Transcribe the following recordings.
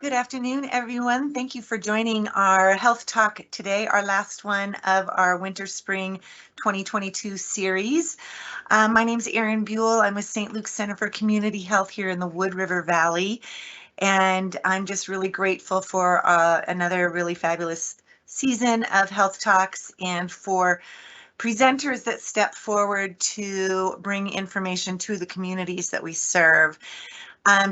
Good afternoon, everyone. Thank you for joining our health talk today, our last one of our winter spring 2022 series. My name is Erin Buell. I'm with St. Luke's Center for Community Health here in the Wood River Valley. And I'm just really grateful for another really fabulous season of health talks and for presenters that step forward to bring information to the communities that we serve.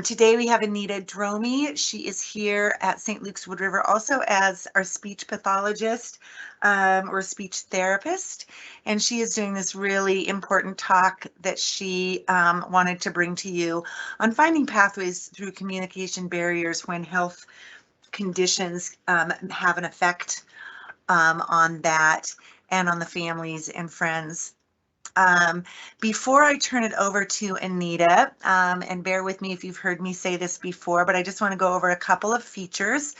Today we have Anita Dromey. She is here at St. Luke's Wood River also as our speech pathologist or speech therapist. And she is doing this really important talk that she wanted to bring to you on finding pathways through communication barriers when health conditions have an effect on that and on the families and friends. Before I turn it over to Anita, and bear with me if you've heard me say this before, but I just want to go over a couple of features.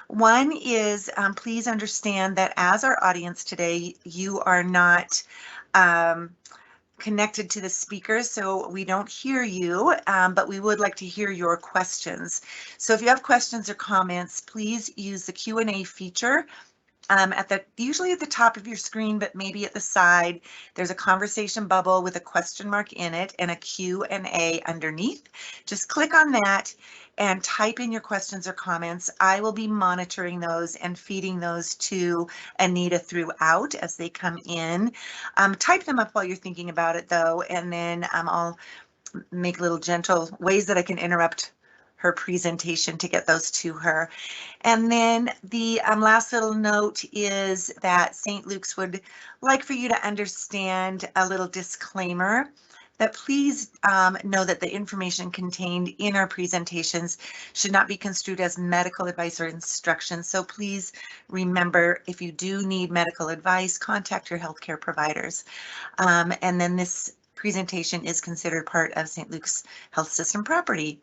One is please understand that as our audience today, you are not connected to the speaker, so we don't hear you, but we would like to hear your questions. So if you have questions or comments, please use the Q&A feature usually at the top of your screen, but maybe at the side. There's a conversation bubble with a question mark in it and a Q&A underneath. Just click on that and type in your questions or comments. I will be monitoring those and feeding those to Anita throughout as they come in. Type them up while you're thinking about it though, and then I'll make little gentle ways that I can interrupt her presentation to get those to her. And then the last little note is that St. Luke's would like for you to understand a little disclaimer that please know that the information contained in our presentations should not be construed as medical advice or instruction. So please remember, if you do need medical advice, contact your healthcare providers. And then this presentation is considered part of St. Luke's Health System property.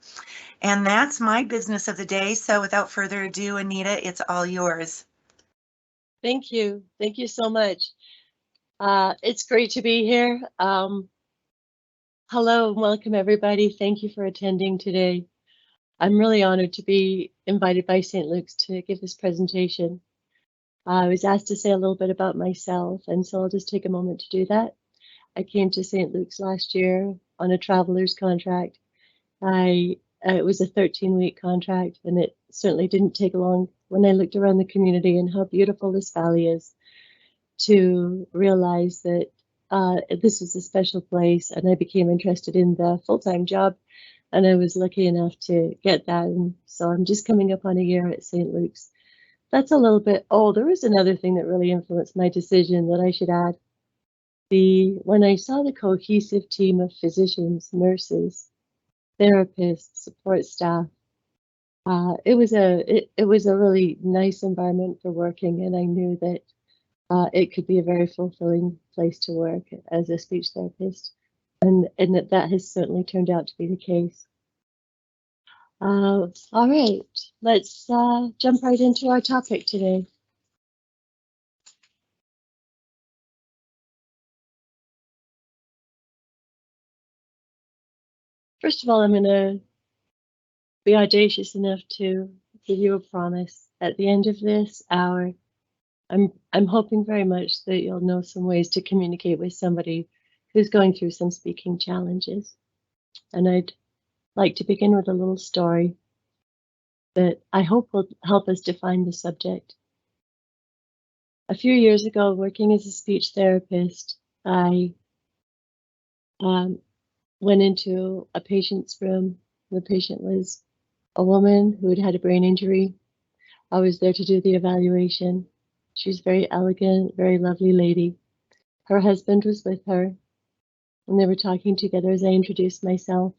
And that's my business of the day. So without further ado, Anita, it's all yours. Thank you. Thank you so much. It's great to be here. Hello and welcome everybody. Thank you for attending today. I'm really honored to be invited by St. Luke's to give this presentation. I was asked to say a little bit about myself, and so I'll just take a moment to do that. I came to St. Luke's last year on a traveler's contract. It was a 13-week contract, and it certainly didn't take long when I looked around the community and how beautiful this valley is to realize that this is a special place, and I became interested in the full-time job, and I was lucky enough to get that. And so I'm just coming up on a year at St. Luke's. That's a little bit old. There was another thing that really influenced my decision that I should add. When I saw the cohesive team of physicians, nurses, therapists, support staff, it was a really nice environment for working, and I knew that it could be a very fulfilling place to work as a speech therapist, and that has certainly turned out to be the case. All right, let's jump right into our topic today. First of all, I'm going to be audacious enough to give you a promise. At the end of this hour, I'm hoping very much that you'll know some ways to communicate with somebody who's going through some speaking challenges. And I'd like to begin with a little story that I hope will help us define the subject. A few years ago, working as a speech therapist, I went into a patient's room. The patient was a woman who had had a brain injury. I was there to do the evaluation. She's very elegant, very lovely lady. Her husband was with her, and they were talking together as I introduced myself.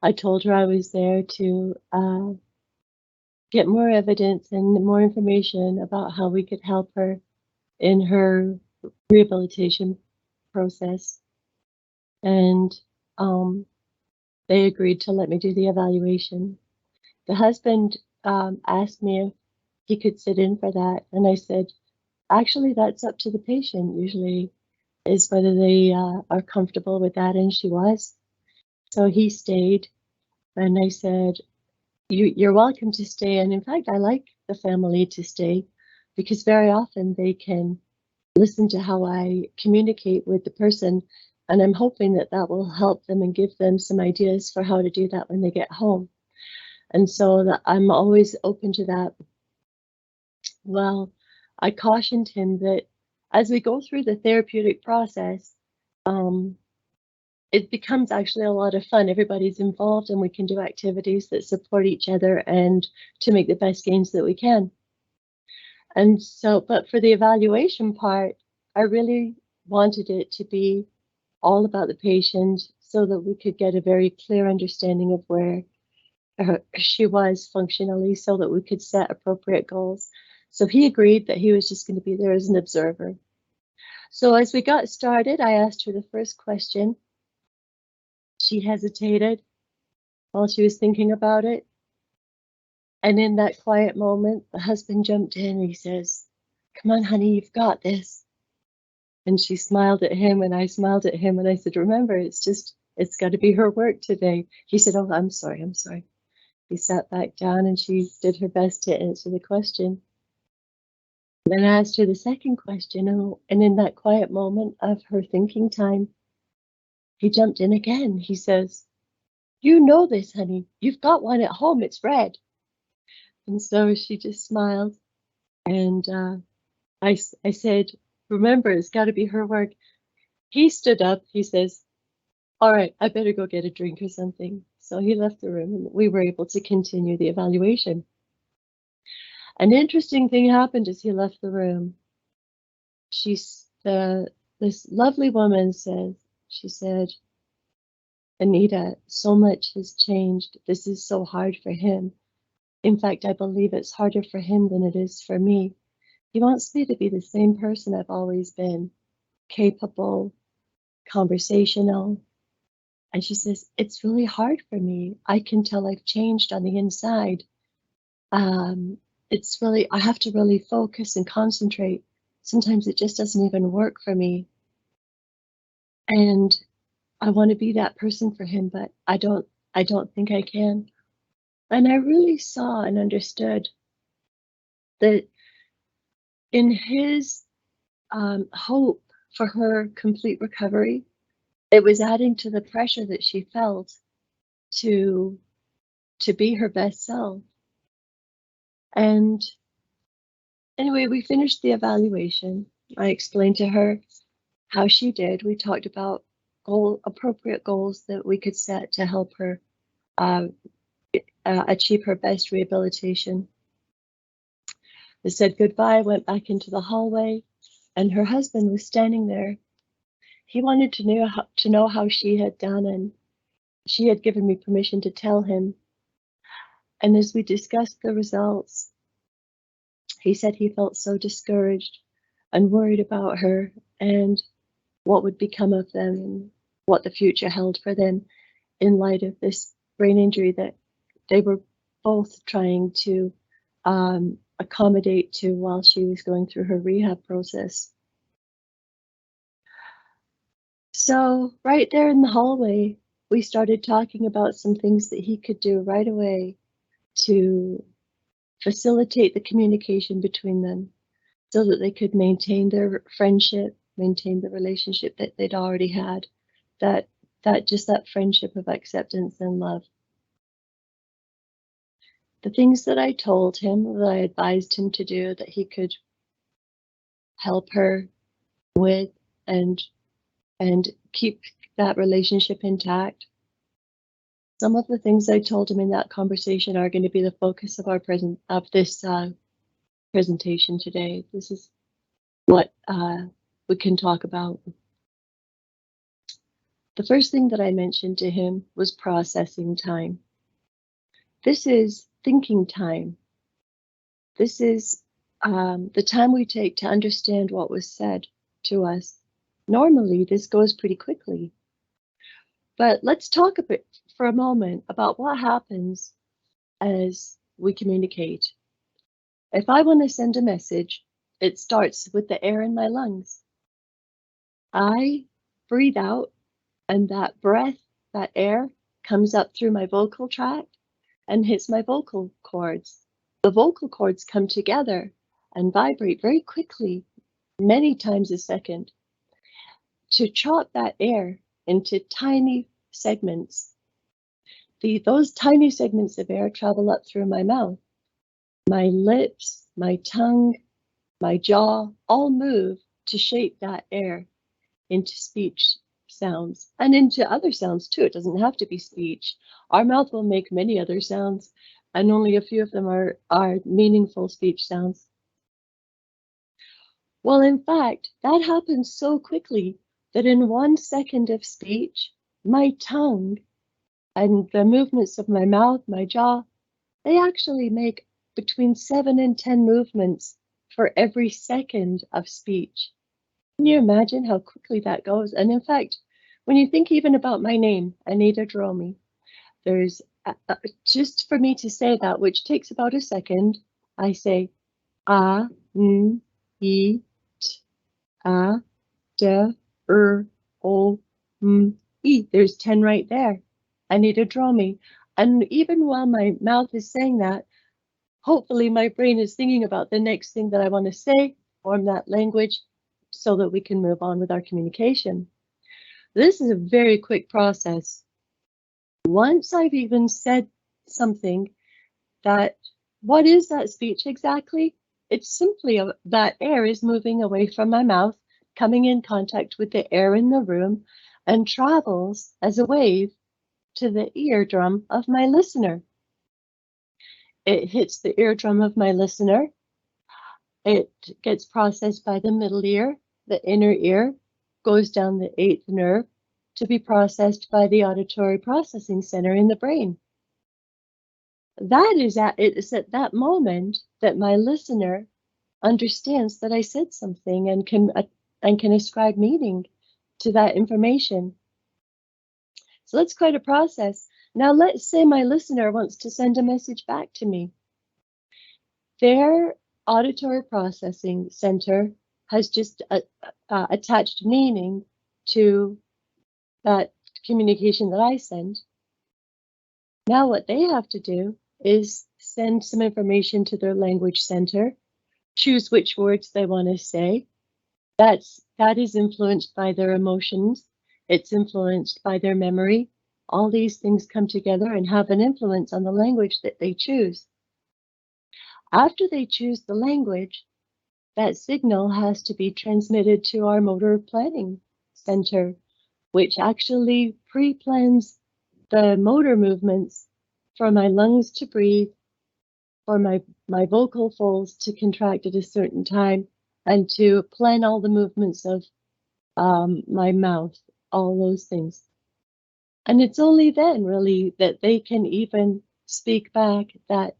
I told her I was there to get more evidence and more information about how we could help her in her rehabilitation process. And they agreed to let me do the evaluation. The husband asked me if he could sit in for that, and I said, actually, that's up to the patient usually, is whether they are comfortable with that, and she was. So he stayed, and I said, you're welcome to stay. And in fact, I like the family to stay because very often they can listen to how I communicate with the person. And I'm hoping that that will help them and give them some ideas for how to do that when they get home. And so that I'm always open to that. Well, I cautioned him that as we go through the therapeutic process, um, it becomes actually a lot of fun. Everybody's involved and we can do activities that support each other and to make the best gains that we can. And so, but for the evaluation part, I really wanted it to be all about the patient so that we could get a very clear understanding of where she was functionally so that we could set appropriate goals. So he agreed that he was just going to be there as an observer. So as we got started, I asked her the first question. She hesitated while she was thinking about it. And in that quiet moment, the husband jumped in and he says, "Come on, honey, you've got this." And she smiled at him and I smiled at him and I said, "Remember, it's got to be her work today." He said, "Oh, I'm sorry. He sat back down and she did her best to answer the question. Then I asked her the second question, and in that quiet moment of her thinking time, he jumped in again. He says, "You know this, honey. You've got one at home. It's red." And so she just smiled. And I said, "Remember, it's got to be her work." He stood up. He says, "All right, I better go get a drink or something." So he left the room and we were able to continue the evaluation. An interesting thing happened as he left the room. This lovely woman she said, "Anita, so much has changed. This is so hard for him. In fact, I believe it's harder for him than it is for me. He wants me to be the same person I've always been, capable, conversational." And she says, "It's really hard for me. I can tell I've changed on the inside. It's really, I have to really focus and concentrate. Sometimes it just doesn't even work for me. And I want to be that person for him, but I don't think I can." And I really saw and understood that in his hope for her complete recovery, it was adding to the pressure that she felt to be her best self. And anyway, we finished the evaluation. I explained to her how she did. We talked about appropriate goals that we could set to help her uh, achieve her best rehabilitation. I said goodbye, went back into the hallway, and her husband was standing there. He wanted to know how she had done, and she had given me permission to tell him. And as we discussed the results, he said he felt so discouraged and worried about her and what would become of them and what the future held for them in light of this brain injury that they were both trying to accommodate to while she was going through her rehab process. So right there in the hallway, we started talking about some things that he could do right away to facilitate the communication between them so that they could maintain their friendship, maintain the relationship that they'd already had, that that friendship of acceptance and love. The things that I told him, that I advised him to do, that he could help her with and keep that relationship intact. Some of the things I told him in that conversation are going to be the focus of this presentation today. This is what we can talk about. The first thing that I mentioned to him was processing time. This is thinking time. This is the time we take to understand what was said to us. Normally, this goes pretty quickly. But let's talk a bit for a moment about what happens as we communicate. If I want to send a message, it starts with the air in my lungs. I breathe out, and that breath, that air, comes up through my vocal tract, and hits my vocal cords. The vocal cords come together and vibrate very quickly, many times a second, to chop that air into tiny segments. Those tiny segments of air travel up through my mouth. My lips, my tongue, my jaw all move to shape that air into speech sounds and into other sounds too. It doesn't have to be speech. Our mouth will make many other sounds, and only a few of them are meaningful speech sounds. Well, in fact, that happens so quickly that in 1 second of speech, my tongue and the movements of my mouth, my jaw, they actually make between 7 and 10 movements for every second of speech. Can you imagine how quickly that goes? And in fact, when you think even about my name, Anita Dromi, there's just for me to say that, which takes about a second, I say a, n, e, t, a, d, o, m, e. There's 10 right there. Anita Dromi. And even while my mouth is saying that, hopefully my brain is thinking about the next thing that I want to say, form that language, so that we can move on with our communication. This is a very quick process. Once I've even said something that, what is that speech exactly? It's simply that air is moving away from my mouth, coming in contact with the air in the room, and travels as a wave to the eardrum of my listener. It hits the eardrum of my listener. It gets processed by the middle ear, the inner ear, goes down the 8th nerve to be processed by the auditory processing center in the brain. It's at that moment that my listener understands that I said something and can ascribe meaning to that information. So that's quite a process. Now let's say my listener wants to send a message back to me. Their auditory processing center has just attached meaning to that communication that I send. Now what they have to do is send some information to their language center, choose which words they want to say. That is influenced by their emotions. It's influenced by their memory. All these things come together and have an influence on the language that they choose. After they choose the language, that signal has to be transmitted to our motor planning center, which actually pre-plans the motor movements for my lungs to breathe, for my vocal folds to contract at a certain time, and to plan all the movements of my mouth, all those things. And it's only then really that they can even speak back that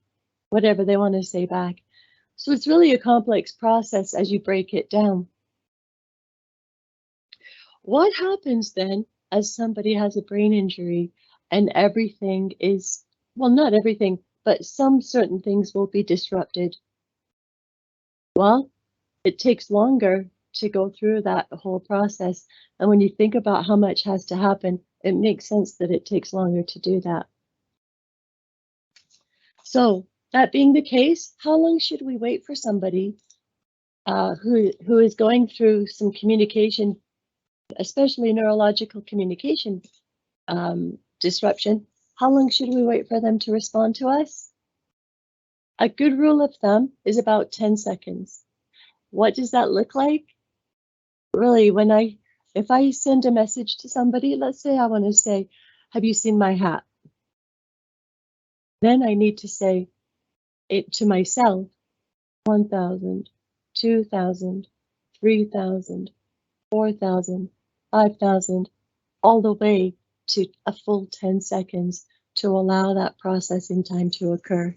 whatever they want to say back. So it's really a complex process as you break it down. What happens then as somebody has a brain injury and everything is, well, not everything, but some certain things will be disrupted? Well, it takes longer to go through that whole process. And when you think about how much has to happen, it makes sense that it takes longer to do that. So that being the case, how long should we wait for somebody who is going through some communication, especially neurological communication disruption? How long should we wait for them to respond to us? A good rule of thumb is about 10 seconds. What does that look like? Really, if I send a message to somebody, let's say I want to say, have you seen my hat? Then I need to say it to myself, 1,000, 2,000, 3,000, 4,000, 5,000, all the way to a full 10 seconds to allow that processing time to occur.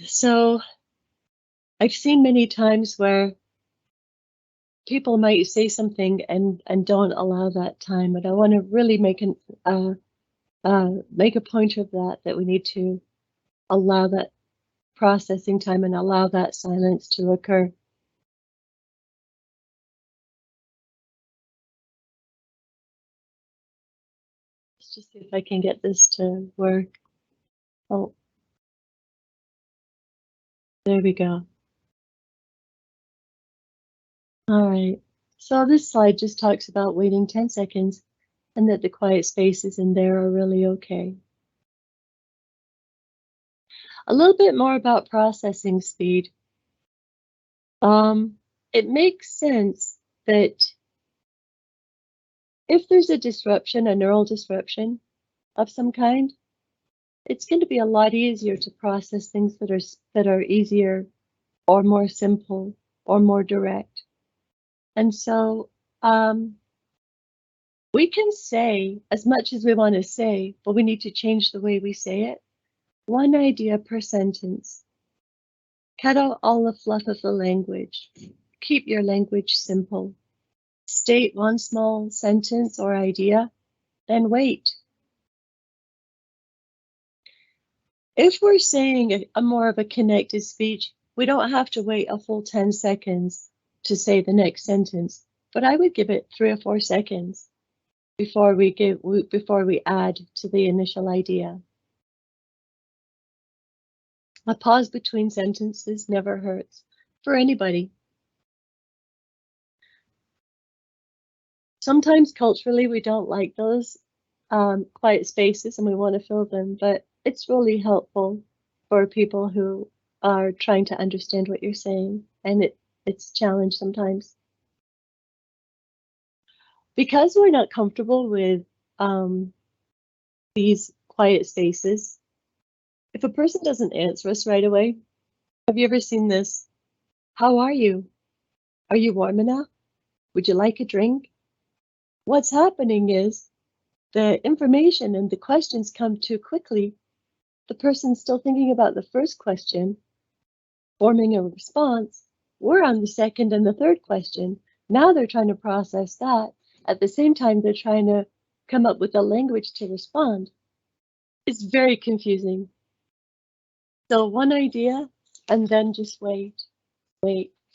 So I've seen many times where people might say something and don't allow that time, but I want to really make a point of that we need to allow that processing time and allow that silence to occur. just see if I can get this to work. Oh, there we go. All right. So this slide just talks about waiting 10 seconds and that the quiet spaces in there are really okay. A little bit more about processing speed. It makes sense that if there's a disruption, a neural disruption of some kind, it's going to be a lot easier to process things that are easier or more simple or more direct. And so we can say as much as we want to say, but we need to change the way we say it. One idea per sentence. Cut out all the fluff of the language. Keep your language simple. State one small sentence or idea, then wait. If we're saying a more of a connected speech, we don't have to wait a full 10 seconds to say the next sentence, but I would give it 3 or 4 seconds before we add to the initial idea. A pause between sentences never hurts for anybody. Sometimes culturally we don't like those quiet spaces and we want to fill them, but it's really helpful for people who are trying to understand what you're saying, and it's a challenge sometimes. Because we're not comfortable with these quiet spaces, if a person doesn't answer us right away, have you ever seen this? How are you? Are you warm enough? Would you like a drink? What's happening is the information and the questions come too quickly. The person's still thinking about the first question, forming a response. We're on the second and the third question. Now they're trying to process that. At the same time, they're trying to come up with the language to respond. It's very confusing. So one idea, and then just wait,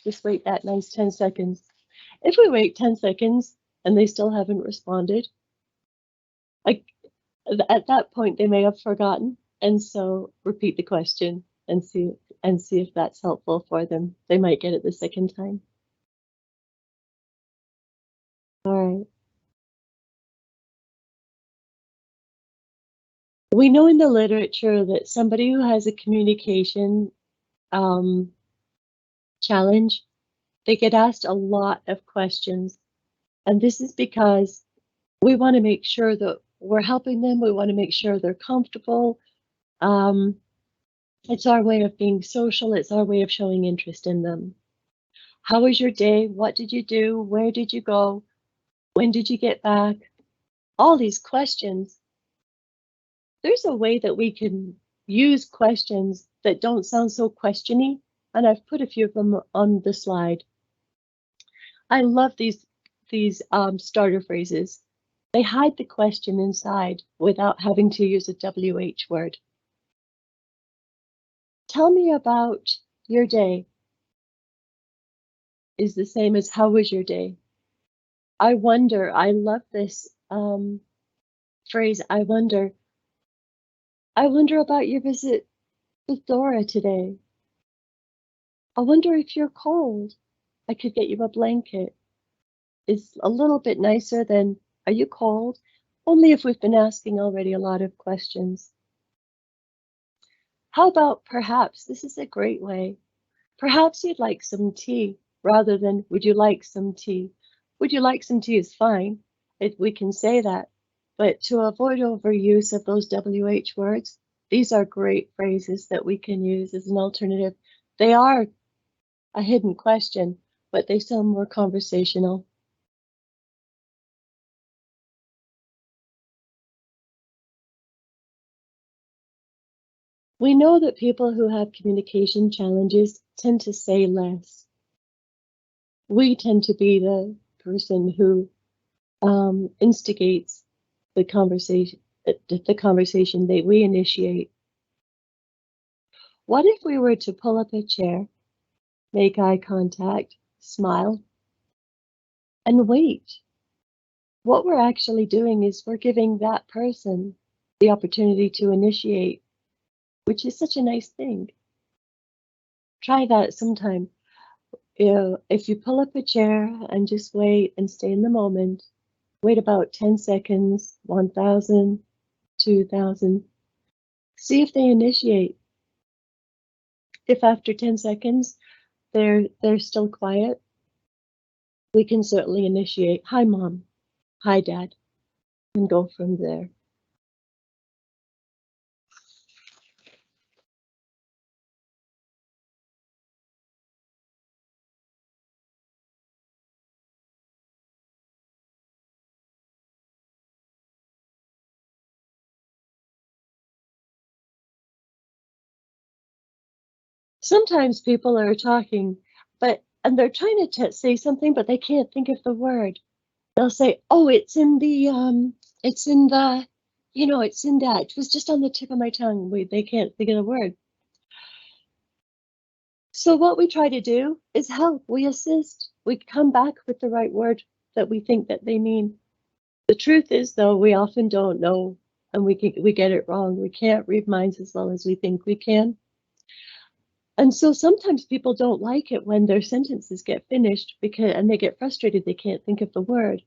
just wait that nice 10 seconds. If we wait 10 seconds and they still haven't responded, at that point they may have forgotten, and so repeat the question and see if that's helpful for them. They might get it the second time. All right. We know in the literature that somebody who has a communication challenge, they get asked a lot of questions. And this is because we want to make sure that we're helping them. We want to make sure they're comfortable. It's our way of being social. It's our way of showing interest in them. How was your day? What did you do? Where did you go? When did you get back? All these questions. There's a way that we can use questions that don't sound so questiony, and I've put a few of them on the slide. I love these starter phrases. They hide the question inside without having to use a WH word. Tell me about your day is the same as how was your day? I wonder, I love this phrase, I wonder about your visit with Dora today. I wonder if you're cold. I could get you a blanket. It's a little bit nicer than, are you cold? Only if we've been asking already a lot of questions. How about perhaps, this is a great way, perhaps you'd like some tea rather than would you like some tea? Would you like some tea is fine. We can say that, but to avoid overuse of those WH words, these are great phrases that we can use as an alternative. They are a hidden question, but they sound more conversational. We know that people who have communication challenges tend to say less. We tend to be the person who instigates the conversation that we initiate. What if we were to pull up a chair, make eye contact, smile, and wait? what we're actually doing is we're giving that person the opportunity to initiate, which is such a nice thing. Try that sometime. If you pull up a chair and just wait and stay in the moment, wait about 10 seconds, 1,000, 2,000, see if they initiate. If after 10 seconds they're still quiet, we can certainly initiate, hi mom, hi dad, and go from there. Sometimes people are talking, and they're trying to say something, but they can't think of the word. They'll say, "Oh, it's in the, it's in the, it's in that. It was just on the tip of my tongue." They can't think of the word. So what we try to do is help. We assist. We come back with the right word that we think that they mean. The truth is, though, we often don't know, and we get it wrong. We can't read minds as well as we think we can. And so sometimes people don't like it when their sentences get finished and they get frustrated they can't think of the word.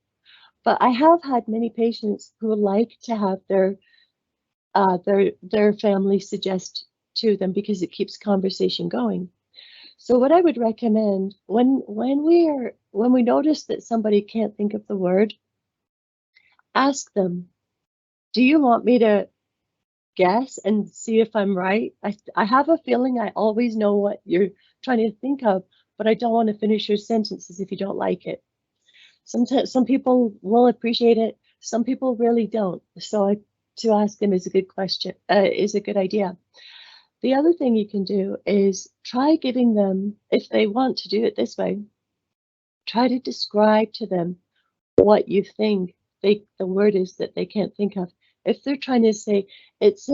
But I have had many patients who like to have their family suggest to them because it keeps conversation going. So what I would recommend when we notice that somebody can't think of the word, ask them, "Do you want me to guess and see if I'm right? I have a feeling I always know what you're trying to think of, but I don't want to finish your sentences if you don't like it." Sometimes some people will appreciate it, some people really don't. So to ask them is a good question, is a good idea. The other thing you can do is try giving them, if they want to do it this way, try to describe to them what you think the word is that they can't think of. If they're trying to say it's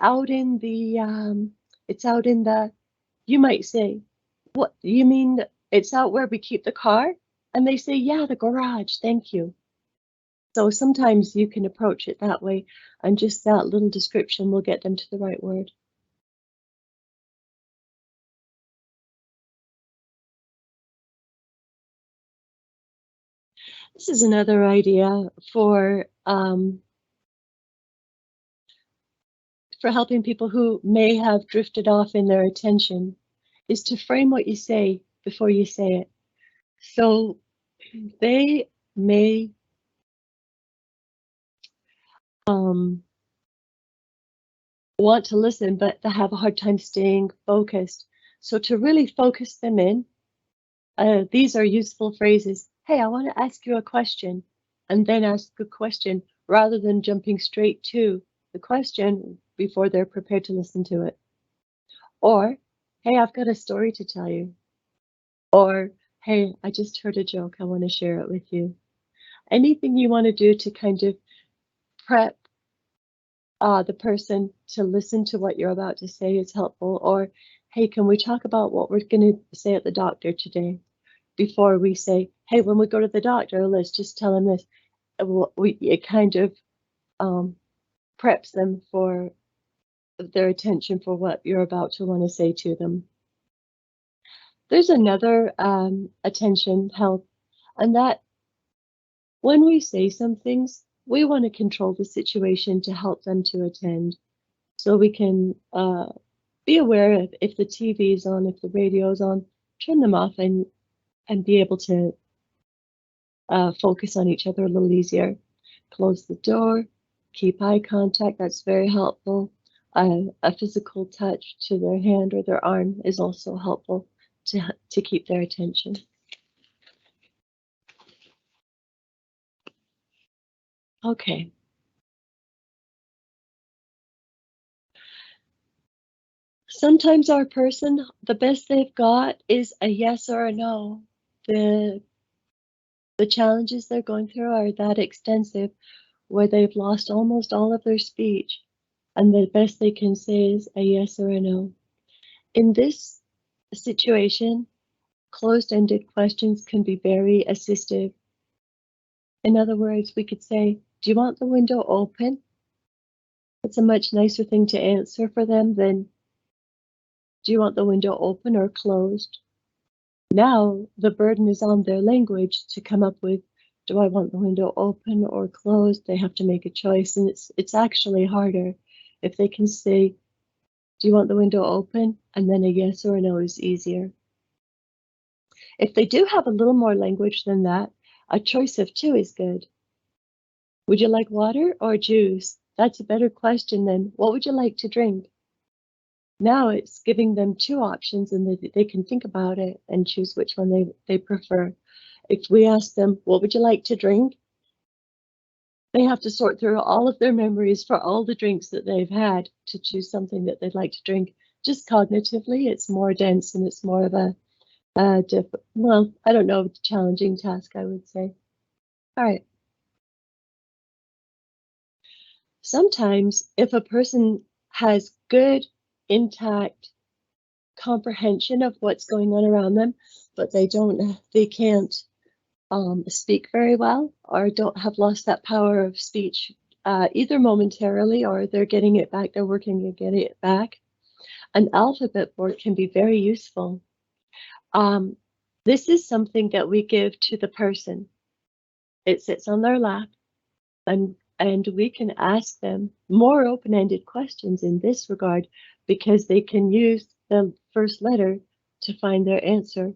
out in the, you might say, "What you mean? It's out where we keep the car?" And they say, "Yeah, the garage. Thank you." So sometimes you can approach it that way, and just that little description will get them to the right word. This is another idea for helping people who may have drifted off in their attention, is to frame what you say before you say it. So they may want to listen, but they have a hard time staying focused. So to really focus them in, these are useful phrases. "Hey, I want to ask you a question," and then ask the question rather than jumping straight to the question before they're prepared to listen to it. Or, "Hey, I've got a story to tell you." Or, "Hey, I just heard a joke. I want to share it with you." Anything you want to do to kind of prep the person to listen to what you're about to say is helpful. Or, "Hey, can we talk about what we're going to say at the doctor today?" Before we say, "Hey, when we go to the doctor, let's just tell him this." It kind of preps them for their attention for what you're about to want to say to them. There's another attention help, and that when we say some things, we want to control the situation to help them to attend. So we can be aware of if the TV is on, if the radio is on, turn them off and be able to focus on each other a little easier. Close the door, keep eye contact, that's very helpful. A physical touch to their hand or their arm is also helpful to keep their attention. Okay. Sometimes our person, the best they've got is a yes or a no. The the challenges they're going through are that extensive where they've lost almost all of their speech, and the best they can say is a yes or a no. In this situation, closed-ended questions can be very assistive. In other words, we could say, do you want the window open? It's a much nicer thing to answer for them than, do you want the window open or closed? Now the burden is on their language to come up with, do I want the window open or closed? They have to make a choice, and it's actually harder. If they can say, do you want the window open? And then a yes or a no is easier. If they do have a little more language than that, a choice of two is good. Would you like water or juice? That's a better question than, what would you like to drink? Now it's giving them two options, and they can think about it and choose which one they prefer. If we ask them, what would you like to drink? They have to sort through all of their memories for all the drinks that they've had to choose something that they'd like to drink. Just cognitively, it's more dense and it's more of a well, I don't know, challenging task, I would say. All right. Sometimes if a person has good, intact comprehension of what's going on around them, but they can't speak very well, or don't have lost that power of speech, either momentarily or they're getting it back, they're working to get it back. An alphabet board can be very useful. This is something that we give to the person. It sits on their lap, and we can ask them more open-ended questions in this regard, because they can use the first letter to find their answer.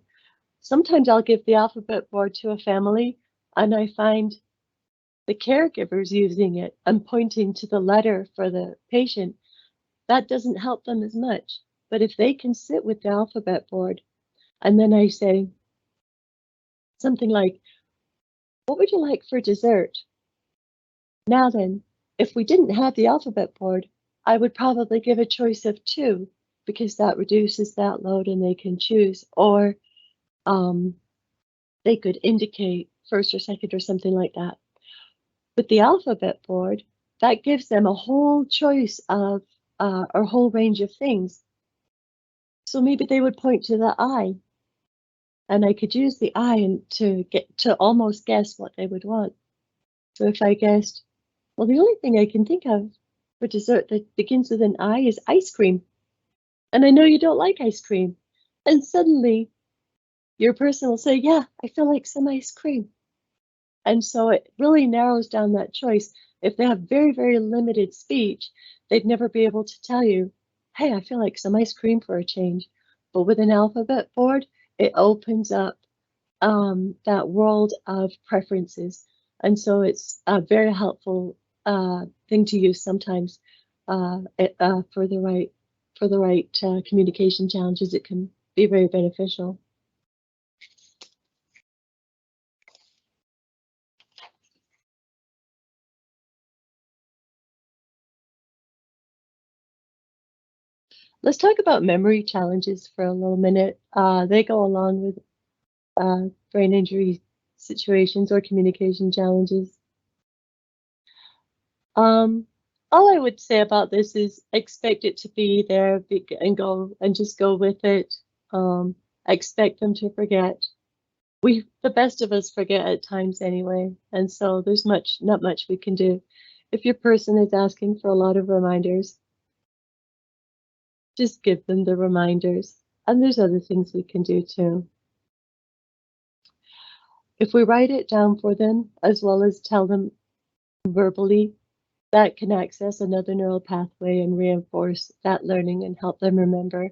Sometimes I'll give the alphabet board to a family and I find the caregivers using it and pointing to the letter for the patient. That doesn't help them as much. But if they can sit with the alphabet board and then I say something like, what would you like for dessert? Now then, if we didn't have the alphabet board, I would probably give a choice of two, because that reduces that load and they can choose. Or they could indicate first or second or something like that. With the alphabet board, that gives them a whole choice of a whole range of things. So maybe they would point to the eye, and I could use the eye and to get to almost guess what they would want. So if I guessed, well, the only thing I can think of for dessert that begins with an I is ice cream. And I know you don't like ice cream. And suddenly your person will say, yeah, I feel like some ice cream. And so it really narrows down that choice. If they have very, very limited speech, they'd never be able to tell you, hey, I feel like some ice cream for a change. But with an alphabet board, it opens up that world of preferences. And so it's a very helpful thing to use sometimes for the right communication challenges. It can be very beneficial. Let's talk about memory challenges for a little minute. They go along with brain injury situations or communication challenges. All I would say about this is expect it to be there and just go with it. Expect them to forget. The best of us forget at times anyway, and so there's not much we can do. If your person is asking for a lot of reminders, just give them the reminders. And there's other things we can do too. If we write it down for them, as well as tell them verbally, that can access another neural pathway and reinforce that learning and help them remember.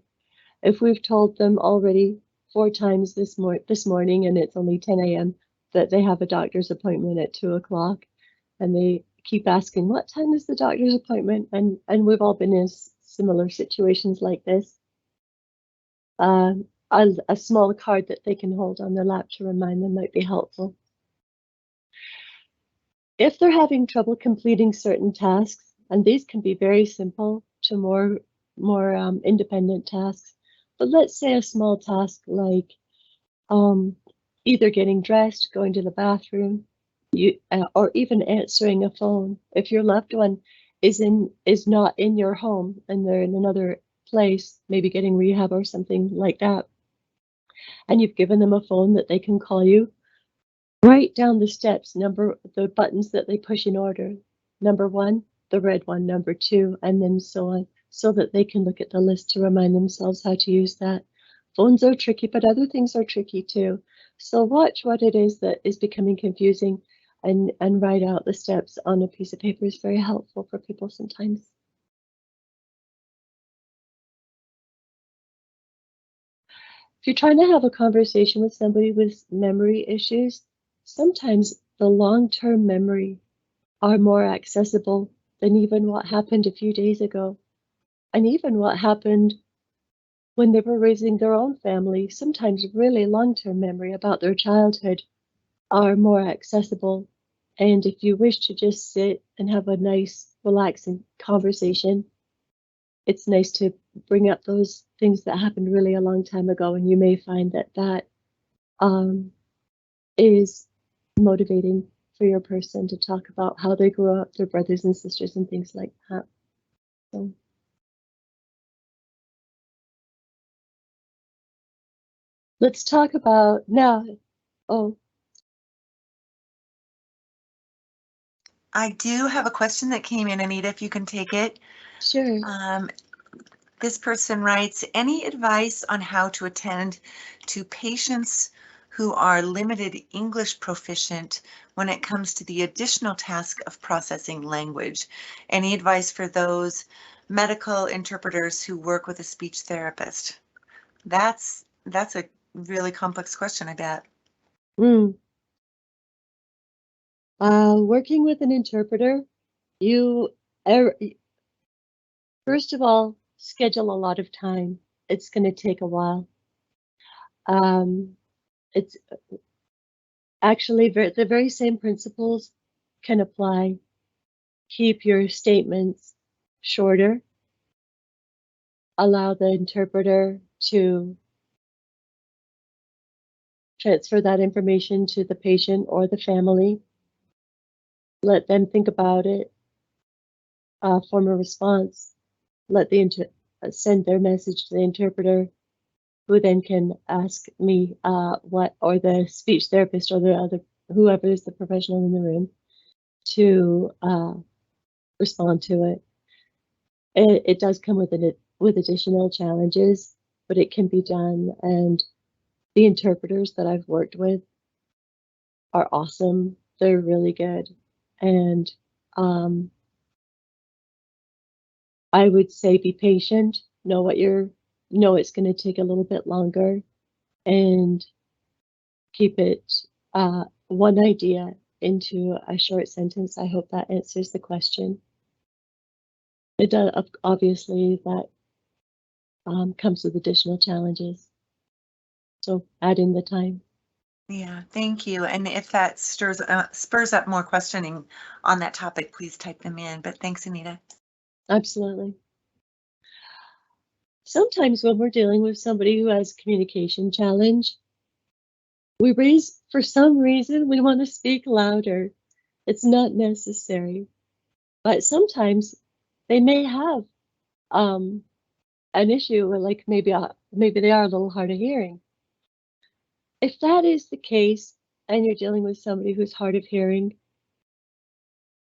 If we've told them already 4 times this morning and it's only 10 a.m. that they have a doctor's appointment at 2 o'clock, and they keep asking, what time is the doctor's appointment? And we've all been in similar situations like this. A small card that they can hold on their lap to remind them might be helpful. If they're having trouble completing certain tasks, and these can be very simple to more independent tasks, but let's say a small task like either getting dressed, going to the bathroom, or even answering a phone. If your loved one is not in your home and they're in another place, maybe getting rehab or something like that, and you've given them a phone that they can call you, Write down the steps, the buttons that they push in order. Number 1, the red one, number 2, and then so on, so that they can look at the list to remind themselves how to use that. Phones are tricky, but other things are tricky too. So watch what it is that is becoming confusing and write out the steps on a piece of paper is very helpful for people sometimes. If you're trying to have a conversation with somebody with memory issues, sometimes the long-term memory are more accessible than even what happened a few days ago, and even what happened when they were raising their own family. Sometimes really long-term memory about their childhood are more accessible. And if you wish to just sit and have a nice, relaxing conversation, it's nice to bring up those things that happened really a long time ago, and you may find that that is motivating for your person to talk about how they grew up, their brothers and sisters, and things like that. So. Let's talk about now. Oh, I do have a question that came in, Anita, if you can take it. sure. This person writes, any advice on how to attend to patients who are limited English proficient when it comes to the additional task of processing language? Any advice for those medical interpreters who work with a speech therapist? That's a really complex question, I bet. Mm. Working with an interpreter, you er, first of all schedule a lot of time. It's going to take a while. It's actually the very same principles can apply. Keep your statements shorter. Allow the interpreter to transfer that information to the patient or the family. Let them think about it, form a response. Let the send their message to the interpreter, who then can ask me what, or the speech therapist or the other, whoever is the professional in the room, to respond to it. It does come with additional challenges, but it can be done. And the interpreters that I've worked with are awesome. They're really good. And I would say be patient, know it's going to take a little bit longer, and keep it one idea into a short sentence. I hope that answers the question. It does, obviously, that comes with additional challenges. So add in the time. Yeah, thank you. And if that spurs up more questioning on that topic, please type them in. But thanks, Anita. Absolutely. Sometimes when we're dealing with somebody who has communication challenge, for some reason, we want to speak louder. It's not necessary, but sometimes they may have an issue where, like, maybe they are a little hard of hearing. If that is the case, and you're dealing with somebody who's hard of hearing,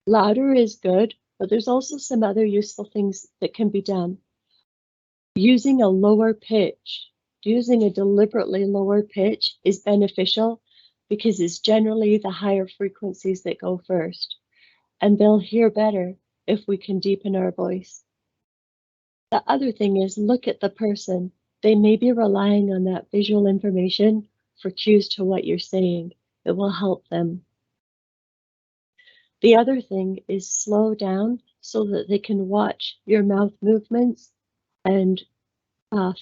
louder is good, but there's also some other useful things that can be done. Using a lower pitch, using a deliberately lower pitch is beneficial because it's generally the higher frequencies that go first, and they'll hear better if we can deepen our voice. The other thing is, look at the person. They may be relying on that visual information for cues to what you're saying. It will help them. The other thing is slow down so that they can watch your mouth movements and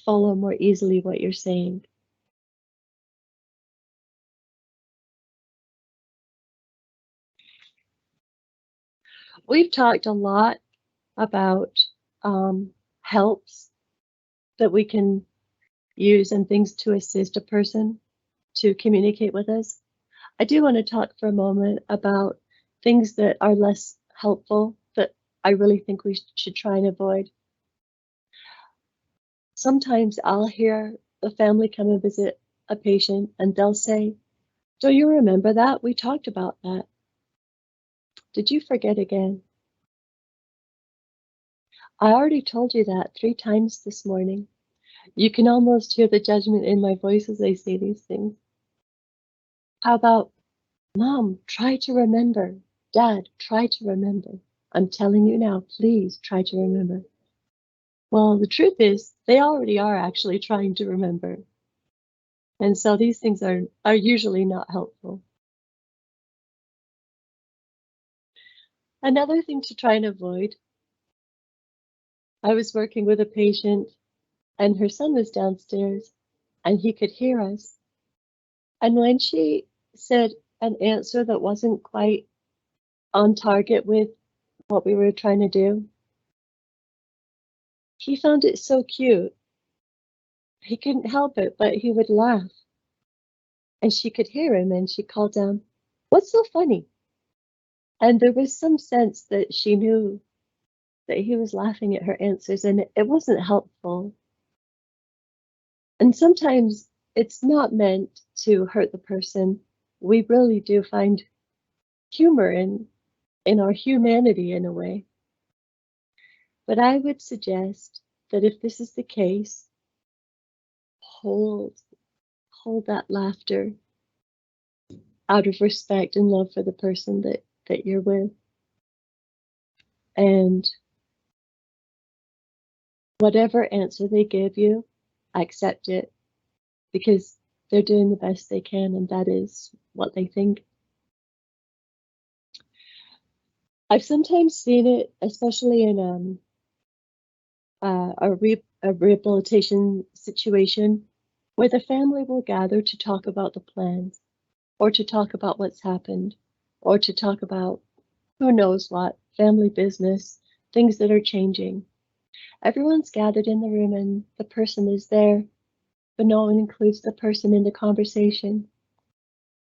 follow more easily what you're saying. We've talked a lot about helps that we can use and things to assist a person to communicate with us. I do want to talk for a moment about things that are less helpful that I really think we should try and avoid. Sometimes I'll hear the family come and visit a patient and they'll say, Do you remember that? We talked about that. Did you forget again? I already told you that 3 times this morning. You can almost hear the judgment in my voice as I say these things. How about, Mom, try to remember. Dad, try to remember. I'm telling you now, please try to remember. Well, the truth is, they already are actually trying to remember. And so these things are usually not helpful. Another thing to try and avoid, I was working with a patient and her son was downstairs and he could hear us. And when she said an answer that wasn't quite on target with what we were trying to do, he found it so cute. He couldn't help it, but he would laugh. And she could hear him and she called down, "What's so funny?" And there was some sense that she knew that he was laughing at her answers and it wasn't helpful. And sometimes it's not meant to hurt the person. We really do find humor in our humanity in a way. But I would suggest that if this is the case, hold that laughter out of respect and love for the person that you're with. And whatever answer they give you, accept it because they're doing the best they can and that is what they think. I've sometimes seen it, especially in a rehabilitation situation, where the family will gather to talk about the plans, or to talk about what's happened, or to talk about who knows what, family business, things that are changing. Everyone's gathered in the room and the person is there, but no one includes the person in the conversation.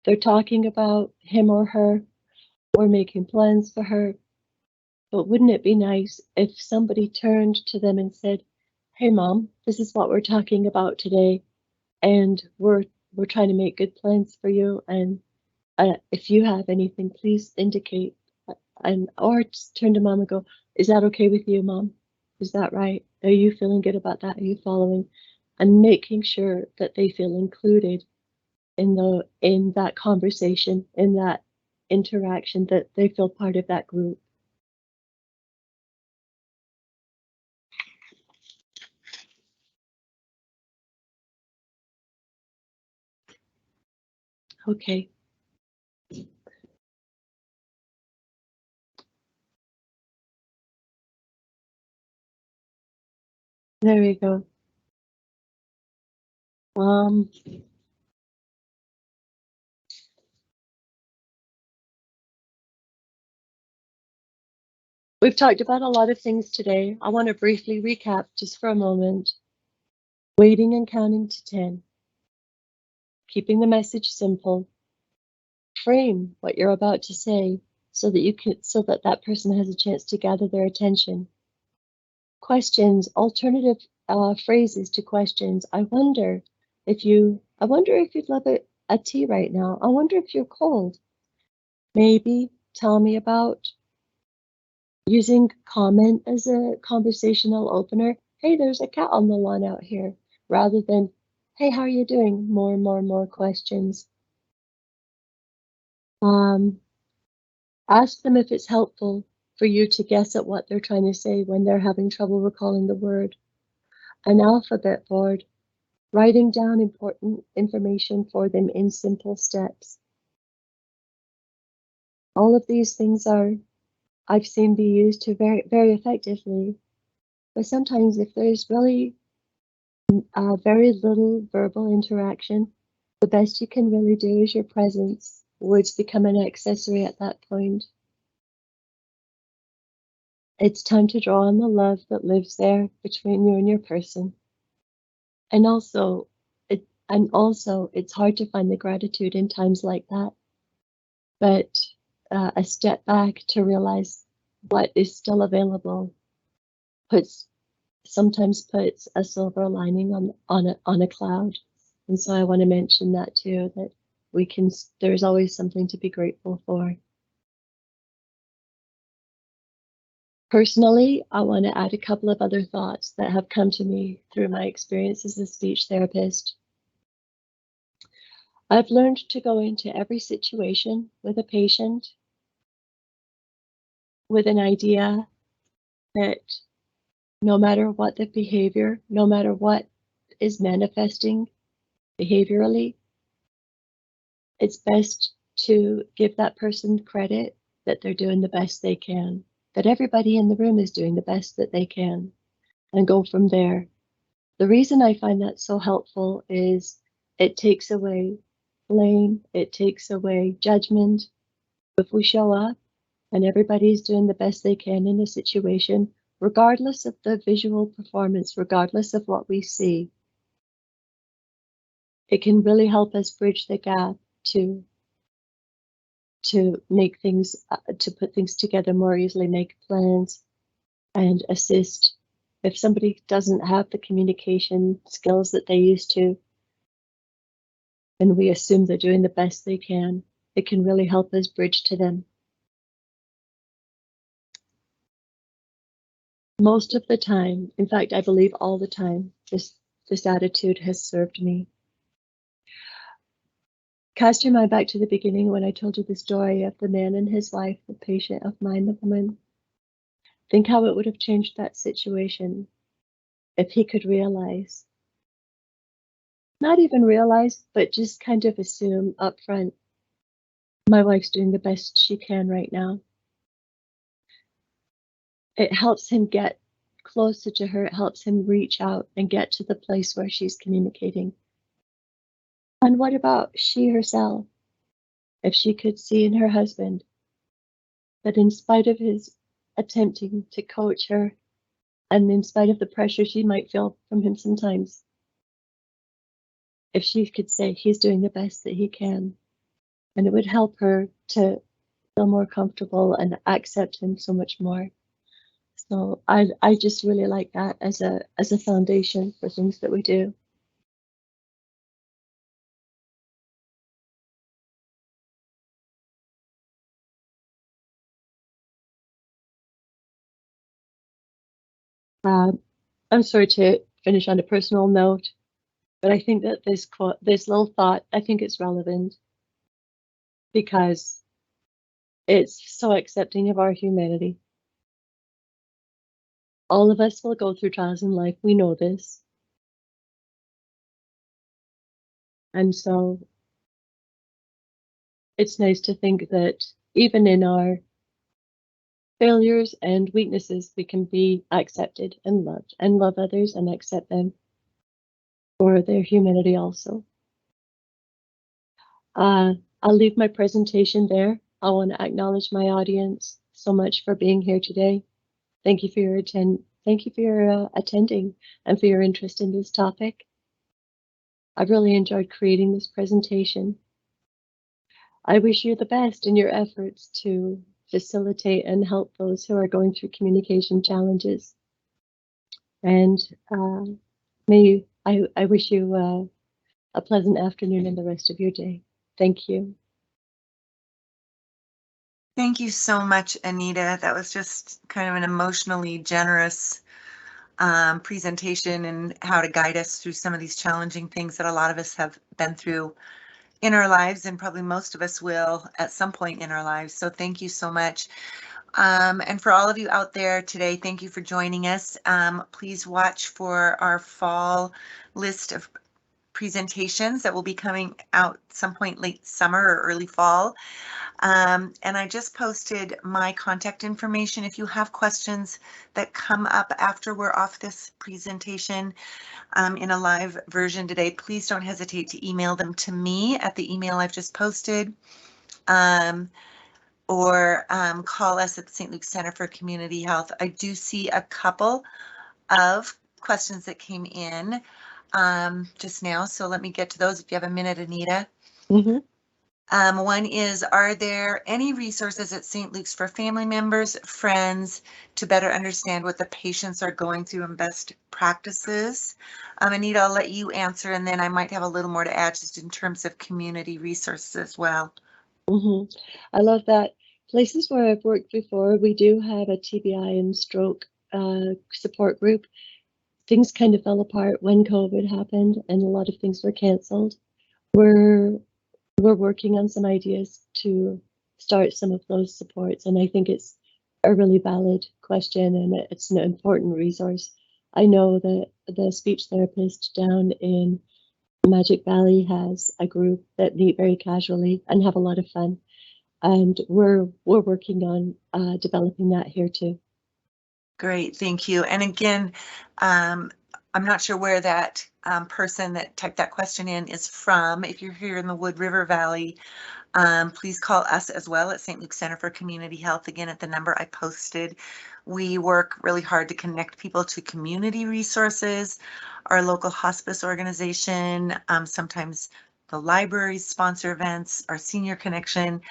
They're talking about him or her, or making plans for her. But wouldn't it be nice if somebody turned to them and said, "Hey mom, this is what we're talking about today, and we're trying to make good plans for you, and if you have anything, please indicate." And or just turn to mom and go, "Is that okay with you, mom? Is that right? Are you feeling good about that? Are you following?" And making sure that they feel included in that conversation, in that interaction, that they feel part of that group. Okay. There we go. Um, we've talked about a lot of things today. I want to briefly recap just for a moment. Waiting and counting to 10. Keeping the message simple. Frame what you're about to say so that that person has a chance to gather their attention. Questions, alternative phrases to questions. I wonder if you'd love a tea right now. I wonder if you're cold. Maybe tell me about using comment as a conversational opener. Hey, there's a cat on the lawn out here, rather than, hey, how are you doing? More questions. Ask them if it's helpful for you to guess at what they're trying to say when they're having trouble recalling the word. An alphabet board, writing down important information for them in simple steps. All of these things I've seen be used very effectively. But sometimes if there's really very little verbal interaction, the best you can really do is your presence. Words become an accessory at that point. It's time to draw on the love that lives there between you and your person. And also, it's hard to find the gratitude in times like that. But a step back to realize what is still available sometimes puts a silver lining on a cloud. And so I want to mention that too, that there's always something to be grateful for. Personally, I want to add a couple of other thoughts that have come to me through my experience as a speech therapist. I've learned to go into every situation with a patient with an idea that no matter what the behavior, no matter what is manifesting behaviorally, it's best to give that person credit that they're doing the best they can, that everybody in the room is doing the best that they can, and go from there. The reason I find that so helpful is it takes away blame, it takes away judgment. If we show up and everybody's doing the best they can in a situation, regardless of the visual performance, regardless of what we see, it can really help us bridge the gap to make things, to put things together more easily, make plans, and assist. If somebody doesn't have the communication skills that they used to, and we assume they're doing the best they can, it can really help us bridge to them. Most of the time, in fact, I believe all the time, this attitude has served me. Cast your mind back to the beginning when I told you the story of the man and his wife, the patient of mine, the woman. Think how it would have changed that situation if he could realize, not even realize, but just kind of assume up front, my wife's doing the best she can right now. It helps him get closer to her. It helps him reach out and get to the place where she's communicating. And what about she herself? If she could see in her husband that in spite of his attempting to coach her, and in spite of the pressure she might feel from him sometimes, if she could say he's doing the best that he can, and it would help her to feel more comfortable and accept him so much more. So I just really like that as a foundation for things that we do. I'm sorry to finish on a personal note, but I think that this little thought, I think it's relevant because it's so accepting of our humanity. All of us will go through trials in life. We know this. And so it's nice to think that even in our failures and weaknesses, we can be accepted and love others and accept them for their humanity also. I'll leave my presentation there. I want to acknowledge my audience so much for being here today. Thank you for your attending and for your interest in this topic. I've really enjoyed creating this presentation. I wish you the best in your efforts to facilitate and help those who are going through communication challenges. And I wish you a pleasant afternoon and the rest of your day. Thank you. Thank you so much, Anita. That was just kind of an emotionally generous presentation and how to guide us through some of these challenging things that a lot of us have been through in our lives, and probably most of us will at some point in our lives. So thank you so much. And for all of you out there today, thank you for joining us. Please watch for our fall list of presentations that will be coming out some point late summer or early fall. And I just posted my contact information. If you have questions that come up after we're off this presentation in a live version today, please don't hesitate to email them to me at the email I've just posted, or call us at the St. Luke's Center for Community Health. I do see a couple of questions that came in just now, so let me get to those if you have a minute, Anita. Mm-hmm. One is, are there any resources at St. Luke's for family members, friends, to better understand what the patients are going through and best practices? Anita, I'll let you answer, and then I might have a little more to add just in terms of community resources as well. I love that. Places where I've worked before, we do have a TBI and stroke support group. Things kind of fell apart when COVID happened and a lot of things were canceled. We're working on some ideas to start some of those supports, and I think it's a really valid question and it's an important resource. I know that the speech therapist down in Magic Valley has a group that meet very casually and have a lot of fun, and we're working on developing that here too. Great, thank you. And again, I'm not sure where that person that typed that question in is from. If you're here in the Wood River Valley, please call us as well at St. Luke's Center for Community Health, again at the number I posted. We work really hard to connect people to community resources, our local hospice organization, sometimes the libraries sponsor events, our senior connection.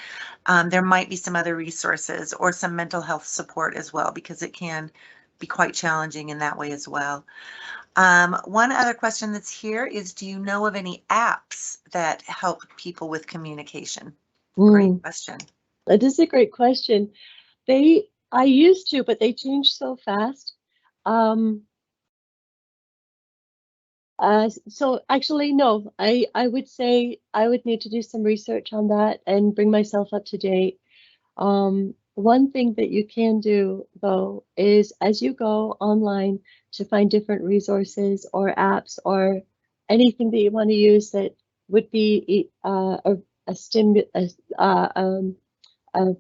There might be some other resources or some mental health support as well, because it can be quite challenging in that way as well. One other question that's here is, do you know of any apps that help people with communication? Great question. That is a great question. I used to, but they changed so fast. So actually, no, I would say I would need to do some research on that and bring myself up to date. One thing that you can do though is, as you go online to find different resources or apps or anything that you want to use that would be a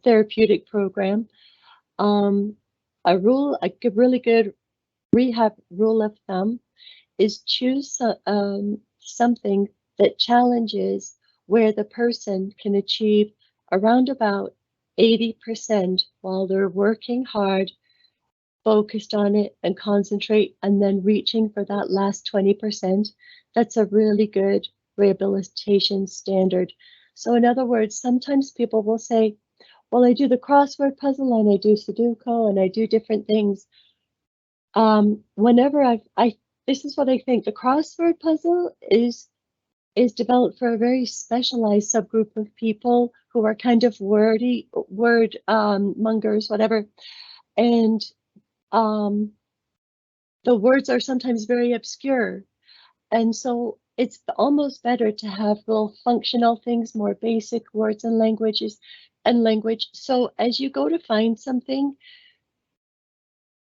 therapeutic program, a really good rehab rule of thumb is choose something that challenges where the person can achieve around about 80% while they're working hard, focused on it and concentrate, and then reaching for that last 20%. That's a really good rehabilitation standard. So in other words, sometimes people will say, well, I do the crossword puzzle and I do Sudoku and I do different things. Whenever this is what I think, the crossword puzzle is developed for a very specialized subgroup of people who are kind of word mongers, whatever. And the words are sometimes very obscure. And so it's almost better to have little functional things, more basic words and languages and language. So as you go to find something,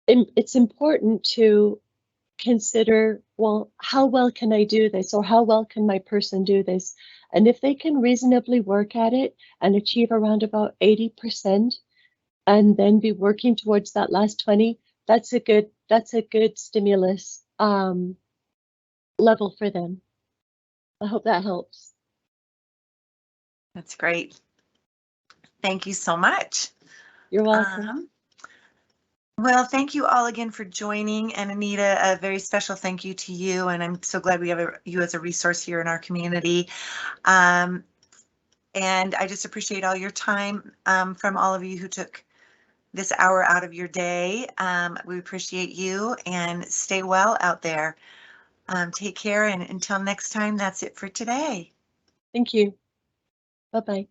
it's important to consider, well, how well can I do this, or how well can my person do this? And if they can reasonably work at it and achieve around about 80% and then be working towards that last 20, that's a good stimulus level for them. I hope that helps. That's great. Thank you so much. You're welcome. Well, thank you all again for joining, and Anita, a very special thank you to you, and I'm so glad we have you as a resource here in our community. And I just appreciate all your time from all of you who took this hour out of your day. We appreciate you, and stay well out there. Take care, and until next time, that's it for today. Thank you. Bye-bye.